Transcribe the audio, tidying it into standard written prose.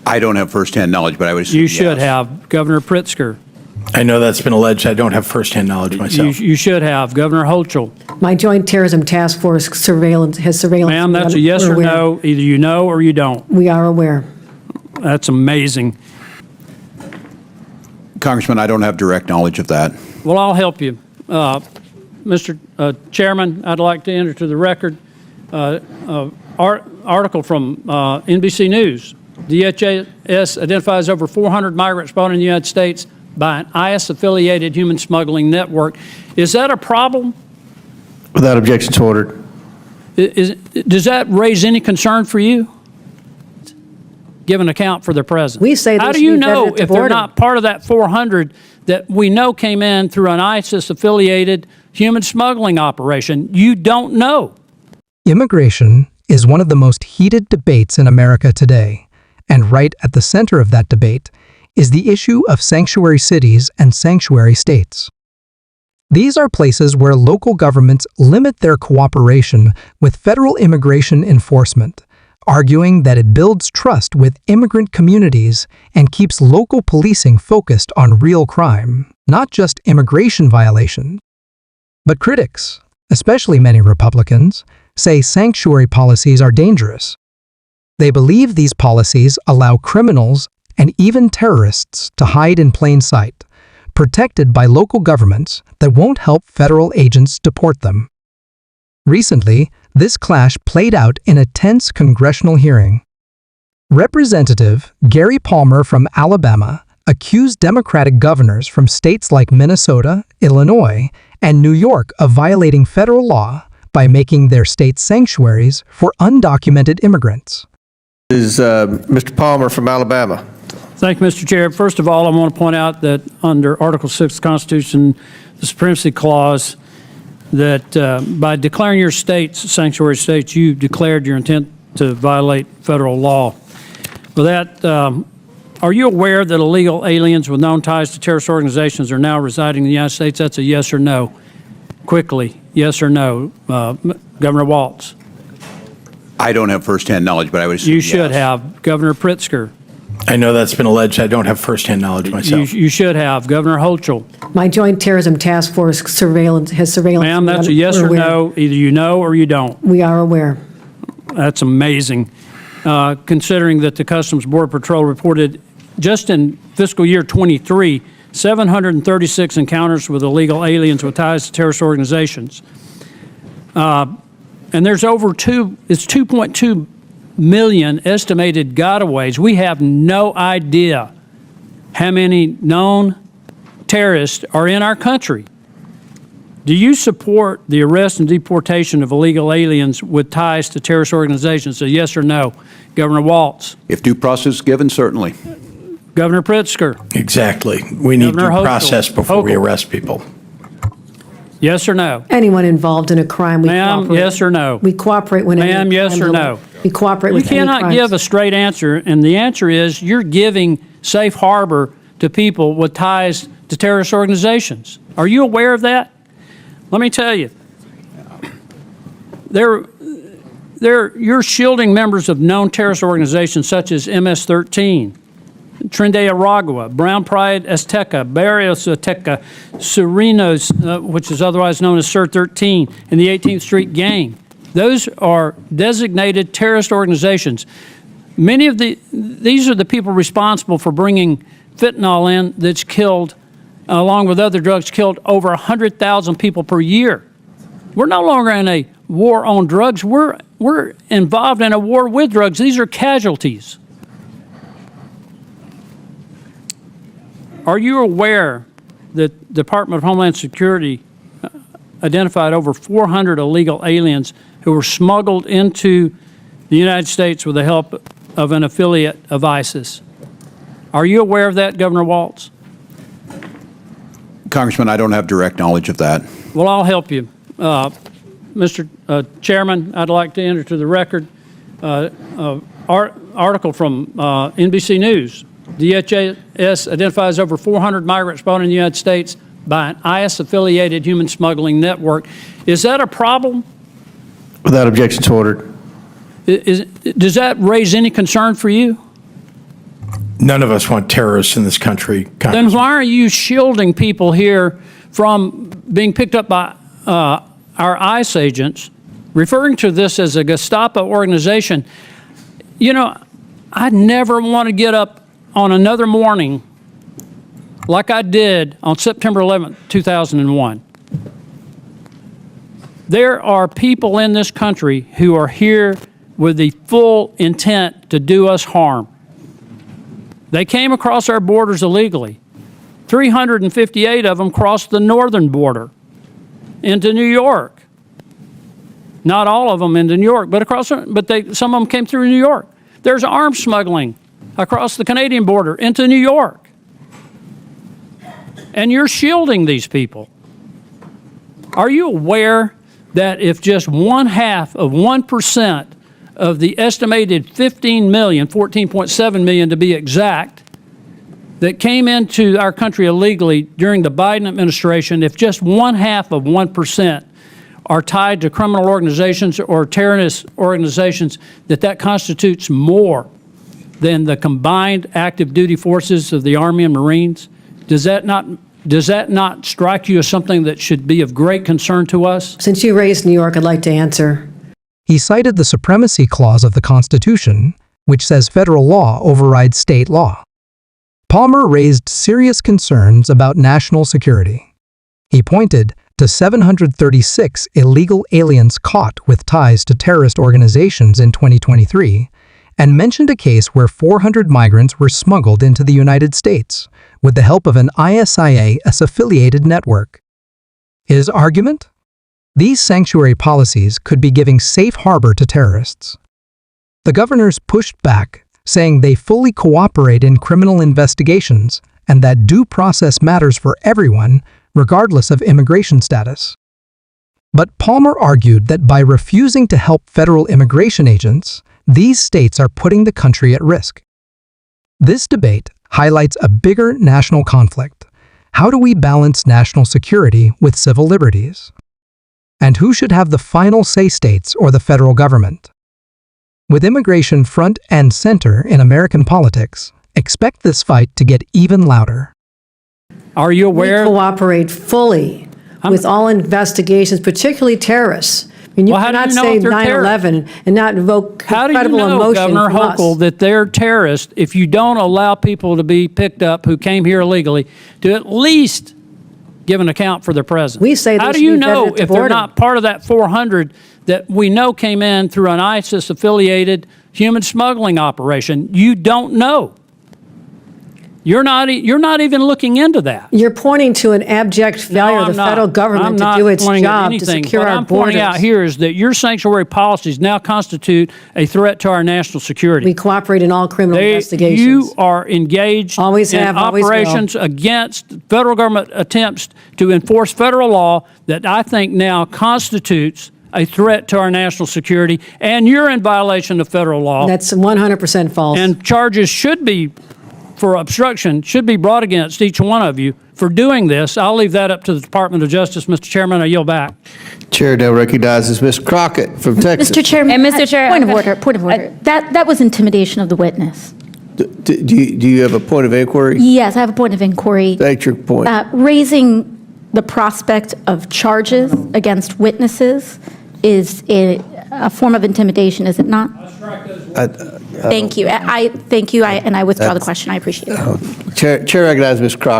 I don't have firsthand knowledge, but I would assume You should yes. have. Governor Pritzker. I know that's been alleged. I don't have firsthand knowledge myself. You should have. Governor Hochul. My Joint Terrorism Task Force surveillance has surveillance. Ma'am, that's a yes We're or aware. no. Either you know or you don't. We are aware. That's amazing. Congressman, I don't have direct knowledge of that. Well, I'll help you. Mr. Chairman, I'd like to enter to the record article from NBC News. DHS identifies over 400 migrants brought in the United States by an IS-affiliated human smuggling network. Is that a problem? Without objection, so ordered. Does that raise any concern for you? Give an account for their presence. We say How they do you should be vetted know at the if they're border. not part of that 400 that we know came in through an ISIS-affiliated human smuggling operation? You don't know. Immigration is one of the most heated debates in America today, and right at the center of that debate is the issue of sanctuary cities and sanctuary states. These are places where local governments limit their cooperation with federal immigration enforcement, arguing that it builds trust with immigrant communities and keeps local policing focused on real crime, not just immigration violations. But critics, especially many Republicans, say sanctuary policies are dangerous. They believe these policies allow criminals and even terrorists to hide in plain sight, protected by local governments that won't help federal agents deport them. Recently, this clash played out in a tense congressional hearing. Representative Gary Palmer from Alabama accused Democratic governors from states like Minnesota, Illinois, and New York of violating federal law by making their states sanctuaries for undocumented immigrants. This is Mr. Palmer from Alabama. Thank you, Mr. Chair. First of all, I want to point out that under Article 6 of the Constitution, the Supremacy Clause, that by declaring your states sanctuary states, you declared your intent to violate federal law. With that, are you aware that illegal aliens with known ties to terrorist organizations are now residing in the United States? That's a yes or no. Quickly, yes or no. Governor Walz. I don't have firsthand knowledge, but I would assume You should yes. have. Governor Pritzker. I know that's been alleged. I don't have firsthand knowledge myself. You should have. Governor Hochul. My Joint Terrorism Task Force surveillance has surveillance. Ma'am, that's a yes We're or aware. no. Either you know or you don't. We are aware. That's amazing. Considering that the Customs Border Patrol reported just in fiscal year 23, 736 encounters with illegal aliens with ties to terrorist organizations. And there's it's 2.2 million estimated gotaways. We have no idea how many known terrorists are in our country. Do you support the arrest and deportation of illegal aliens with ties to terrorist organizations? A yes or no. Governor Walz. If due process is given, certainly. Governor Pritzker. Exactly. We need Governor due Hochul. process before we Hochul. arrest people. Yes or no? Anyone involved in a crime, we Ma'am, cooperate. yes or no? We cooperate when any Ma'am, yes crimes or are- no? We cooperate You with any cannot crimes. give a straight answer, and the answer is you're giving safe harbor to people with ties to terrorist organizations. Are you aware of that? Let me tell you. You're shielding members of known terrorist organizations such as MS-13, Tren de Aragua, Brown Pride Azteca, Barrios Azteca, Serenos, which is otherwise known as SIR-13, and the 18th Street Gang. Those are designated terrorist organizations. Many of these are the people responsible for bringing fentanyl in that's killed, along with other drugs, killed over 100,000 people per year. We're no longer in a war on drugs. We're involved in a war with drugs. These are casualties. Are you aware that the Department of Homeland Security identified over 400 illegal aliens who were smuggled into the United States with the help of an affiliate of ISIS? Are you aware of that, Governor Walz? Congressman, I don't have direct knowledge of that. Well, I'll help you. Mr. Chairman, I'd like to enter to the record article from NBC News. DHS identifies over 400 migrants brought in the United States by an IS-affiliated human smuggling network. Is that a problem? Without objection, so ordered. Does that raise any concern for you? None of us want terrorists in this country. Then why are you shielding people here from being picked up by our ICE agents, referring to this as a Gestapo organization? You know, I never want to get up on another morning like I did on September 11th, 2001. There are people in this country who are here with the full intent to do us harm. They came across our borders illegally. 358 of them crossed the northern border into New York. Not all of them into New York, but some of them came through New York. There's arms smuggling across the Canadian border into New York. And you're shielding these people. Are you aware that if just 0.5% of the estimated 15 million, 14.7 million to be exact, that came into our country illegally during the Biden administration, if just 0.5% are tied to criminal organizations or terrorist organizations, that constitutes more than the combined active duty forces of the Army and Marines? Does that not strike you as something that should be of great concern to us? Since you raised New York, I'd like to answer. He cited the Supremacy Clause of the Constitution, which says federal law overrides state law. Palmer raised serious concerns about national security. He pointed to 736 illegal aliens caught with ties to terrorist organizations in 2023, and mentioned a case where 400 migrants were smuggled into the United States with the help of an ISIS-affiliated network. His argument? These sanctuary policies could be giving safe harbor to terrorists. The governors pushed back, saying they fully cooperate in criminal investigations and that due process matters for everyone, regardless of immigration status. But Palmer argued that by refusing to help federal immigration agents, these states are putting the country at risk. This debate highlights a bigger national conflict. How do we balance national security with civil liberties? And who should have the final say, states or the federal government? With immigration front and center in American politics, expect this fight to get even louder. Are you We aware? cooperate fully with all investigations, particularly terrorists. I mean, you Well, how do cannot you know say if they're 9/11 and not invoke How do you incredible know, emotion Governor from us. Hochul, that they're terrorists if you don't allow people to be picked up who came here illegally to at least give an account for their presence? We say how they do you should be vetted know at the if they're border. not part of that 400 that we know came in through an ISIS-affiliated human smuggling operation? You don't know. You're not even looking into that. You're pointing to an abject failure of the federal government to do its job to secure our borders. What I'm pointing out here is that your sanctuary policies now constitute a threat to our national security. We cooperate in all criminal investigations. You are engaged Always in have, always will. operations against federal government attempts to enforce federal law that I think now constitutes a threat to our national security, and you're in violation of federal law. That's 100% false. And charges for obstruction should be brought against each one of you for doing this. I'll leave that up to the Department of Justice. Mr. Chairman, I yield back. Chair now recognizes Ms. Crockett from Texas. Mr. Chairman. And Mr. Chair, Point of order, point of order. That was intimidation of the witness. Do you have a point of inquiry? Yes, I have a point of inquiry. State your point. Raising the prospect of charges against witnesses is a form of intimidation, is it not? Thank you. I thank you, and I withdraw the question. I appreciate it. Chair recognizes Ms. Crockett.